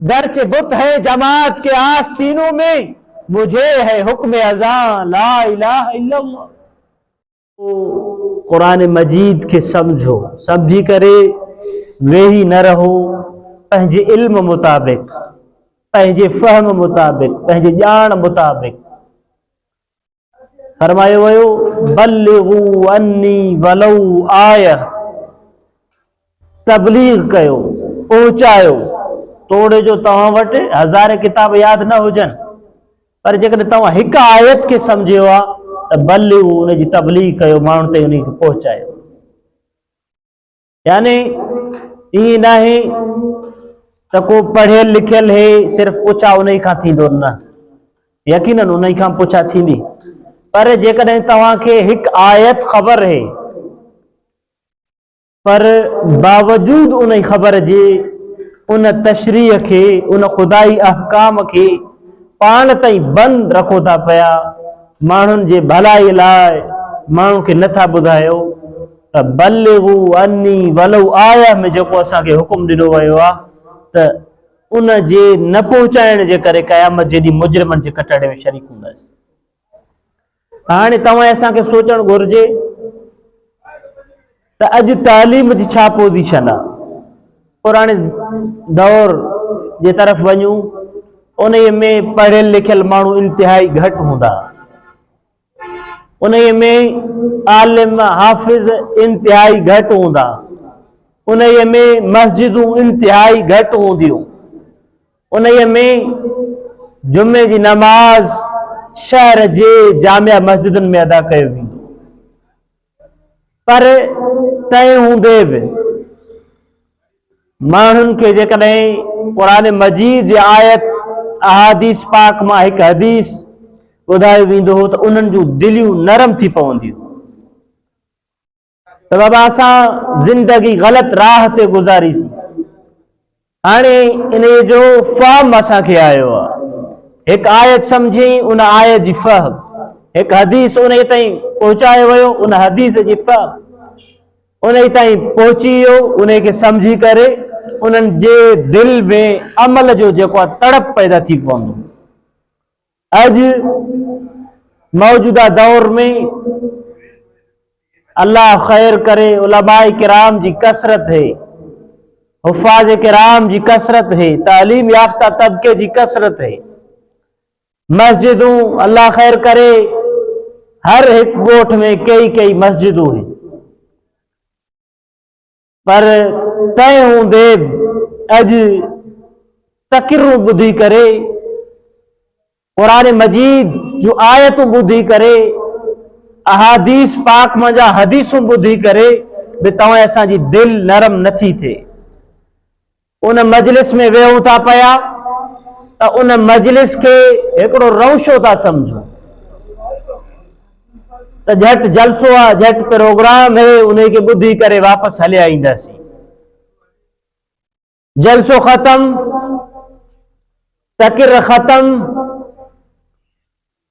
दर्च बुत है जमात के आस्तीनों में, मुझे है हुक्म अज़ां ला इलाहा इल्लल्लाह। कुरान मजीद के समझो, समझी करे वेही न रहो पंहिंजे इल्म मुताबिक, पंहिंजे फहम मुताबिक, पंहिंजे ॼाण मुताबिक। फरमायो वयो बल्लिगू अन्नी वलौ आया, तबलीग कयो, पहुचायो। तोड़े जो तव्हां वटि हज़ार किताब यादि न हुजनि, पर जेकॾहिं तव्हां हिकु आयत खे सम्झियो आहे त बल्लिगू उनजी तबलीग कयो, माण्हुनि ताईं उन खे पहुचायो। यानी ईअं न आहे त को पढ़ियल लिखियल है सिर्फ़ पुछा उन खां थींदो, न, यकीनन उन खां पुछा थींदी। पर जेकॾहिं तव्हांखे हिकु आयत ख़बर है, पर बावजूद उन ख़बर जे उन तशरीह के, उन खुदाई अहकाम के पाण ताईं बंद रखो था पिया, माण्हुनि जे भलाई लाइ माण्हू खे नथा ॿुधायो, त बल्लिगू अन्नी वलौ आया में जेको असांखे हुकुम ॾिनो वियो आहे त उन जे न पहुचाइण जे करे क़यामत जे ॾींहुं मुजरिमनि जे कटड़े में शरीक हूंदासीं। हाणे तव्हां असांखे सोचणु घुरिजे त अॼु तालीम जी छा पोज़ीशन आहे। पुराणे दौर जे तरफ़ वञूं, उन में पढ़ियल लिखियल माण्हू इंतिहाई घटि हूंदा, उन में आलिम हाफ़िज़ इंतिहाई घटि हूंदा, उन में मस्जिदूं इंतिहाई घटि हूंदियूं, उन में जुमे जी नमाज शहर जे जामिया मस्जिदुनि में अदा कयो वेंदो। पर तंहिं हूंदे बि माण्हुनि खे जेकॾहिं क़ुरान मजीद जे आयत अहादीस पाक मां हिकु हदीस ॿुधायो वेंदो हो त उन्हनि जूं दिलियूं नरम थी पवंदियूं त बाबा असां ज़िंदगी ग़लति राह ते गुज़ारीसीं। हाणे इन जो फहम असांखे आयो आहे, हिकु आयत सम्झी उन आयत जी फहम, हिकु हदीस उन ताईं पहुचायो वियो, उन हदीस जी फहम उन ताईं पहुची वियो, उन खे सम्झी करे उन्हनि जे दिलि में अमल जो जेको आहे तड़प पैदा थी पवंदो। अॼु मौजूदा दौर में अल्लाह ख़ैर करे उलमाए किराम जी कसरत है, हुफ़ाज़ किराम जी कसरत है, तालीम याफ्ता तबके जी कसरत है। मस्जिदूं अल्लाह ख़ैर करे हर हिकु ॻोठ में कई मस्जिदूं हैं, पर तंहिं हूंदे अॼु तक़रीरूं ॿुधी करे, क़ुरान मजीद जो आयतूं ॿुधी करे, अहादीस पाक मंझा हदीसूं ॿुधी करे बि तव्हां असांजी दिलि नरम नथी थिए। उन मजलिस में वेहूं था पिया त उन मजलिस खे हिकिड़ो रौशो था सम्झो त झटि जलसो आहे, झटि प्रोग्राम है, उन खे ॿुधी करे वापसि हलिया ईंदासीं। जलसो ख़तम, तक़रीर ख़तम,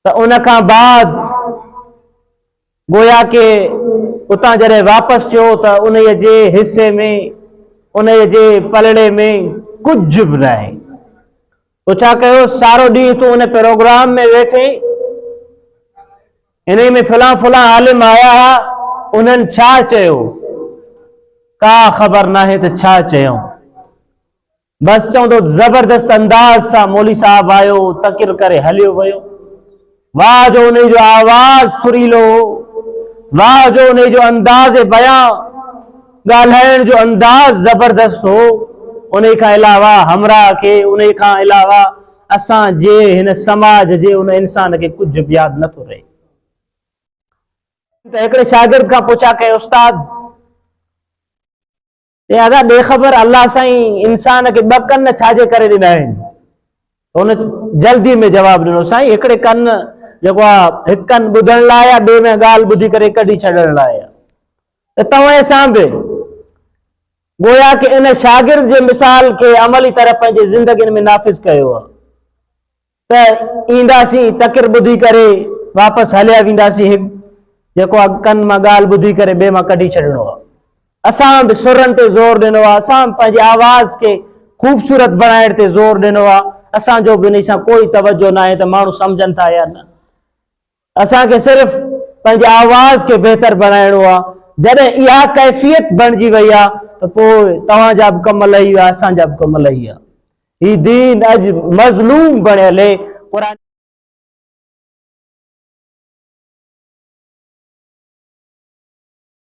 त उन खां बाद गोया के उतां जॾहिं वापसि थियो त उन जे हिसे में, उन जे पलड़े में कुझु बि न आहे। तो छा कयो, सारो ॾींहुं तूं उन प्रोग्राम में वेठे, इन में फलां आलिम आया हा, उन्हनि छा चयो, का ख़बर न आहे त छा चयूं। बसि चवंदो ज़बरदस्त अंदाज़ सां मौली साहब आयो, तक़रीर करे हलियो वियो। वाह जो उन जो आवाज़ सुरीलो हो, वाह जो उन जो अंदाज़ बयां, ॻाल्हाइण जो अंदाज़ ज़बरदस्त हो। उन खां अलावा हमरा खे, उन खां अलावा असांजे हिन समाज जे उन इंसान खे कुझु बि यादि नथो रहे। त हिकिड़े शागिर्द खां पुछा कयो, उस्ताद यादा बेख़बर अल्लाह साईं इंसान खे ॿ कन छाजे करे ॾिना आहिनि? उन जल्दी में जवाब ॾिनो, साईं हिकिड़े कन जेको आहे हिकु कन ॿुधण लाइ आहे, ॿिए में ॻाल्हि ॿुधी करे कढी छॾण लाइ आहे। त तव्हां सां बि गोया के इन शागिर्द जे मिसाल खे अमली तरह पंहिंजे ज़िंदगी में नाफ़िज़ कयो आहे त ईंदासीं, तक़रीर ॿुधी करे वापसि हलिया वेंदासीं, हिकु जेको आहे कन मां ॻाल्हि ॿुधी करे ॿिए मां कढी छॾिणो आहे। असां बि सुरनि ते ज़ोर ॾिनो आहे, असां पंहिंजे आवाज़ खे खूबसूरत बनाइण ते ज़ोर ॾिनो आहे। असांजो बि इन सां कोई तवजो न आहे त माण्हू सम्झनि था या न। असांखे सिर्फ़ पंहिंजे आवाज़ खे बहितर बनाइणो आहे। जॾहिं इहा कैफ़ियत बणिजी वई आहे त पोइ तव्हांजा बि कम लही विया, असांजा बि कम लही विया। ही दीन अॼु मज़लूम बणियल आहे। क़ुर